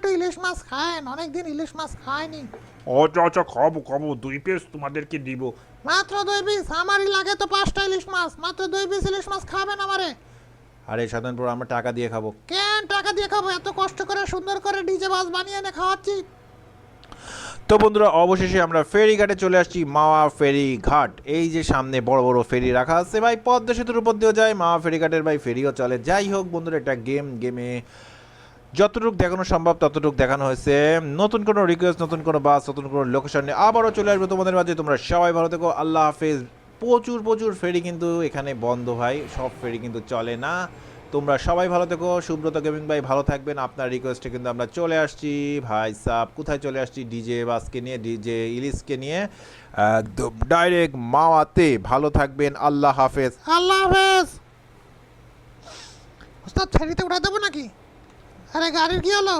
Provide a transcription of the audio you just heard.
একটু ইলিশ মাছ খায়েন, অনেকদিন ইলিশ মাছ খায়নি। আচ্ছা আচ্ছা, খাবো খাবো, 2 পিস তোমাদেরকে দিব। মাত্র 2 পিস? আমারই লাগে তো 5টা ইলিশ মাছ, মাত্র 2 পিস ইলিশ মাছ খাবেন আমারে? আরে সাধনপুর, আমরা টাকা দিয়ে খাবো। কেন টাকা দিয়ে খাবো? এত কষ্ট করে সুন্দর করে ডিজে বাস বানিয়ে এনে খাওয়াচ্ছি। তো বন্ধুরা, অবশেষে আমরা ফেরিঘাটে চলে আসছি, মাওয়া ফেরি ঘাট। এই যে সামনে বড় বড় ফেরি রাখা আছে ভাই, পদ্মা সেতুর উপর দিয়েও যায়, মাওয়া ফেরিঘাটের ভাই ফেরিও চলে। যাই হোক বন্ধুরা, এটা গেমে যতটুকু দেখানো সম্ভব ততটুকু দেখানো হয়েছে। নতুন কোনো রিকোয়েস্ট, নতুন কোনো বাস, নতুন কোনো লোকেশন নিয়ে আবারও চলে আসবো তোমাদের মাঝে। তোমরা সবাই ভালো থেকো, আল্লাহ হাফেজ। প্রচুর প্রচুর ফেরি কিন্তু এখানে বন্ধ ভাই, সব ফেরি কিন্তু চলে না। তোমরা সবাই ভালো থেকো, সুব্রত গেমিং ভাই ভালো থাকবেন। আপনার রিকোয়েস্টে কিন্তু আমরা চলে আসছি ভাই সাব। কোথায় চলে আসছি? ডিজে বাসকে নিয়ে, ডিজে ইলিশকে নিয়ে, একদম ডাইরেক্ট মাওয়াতে। ভালো থাকবেন, আল্লাহ হাফেজ। আল্লাহ হাফেজ। ওস্তাদ ফেরিতে উঠা দেবো নাকি? আরে গাড়ির কি হলো?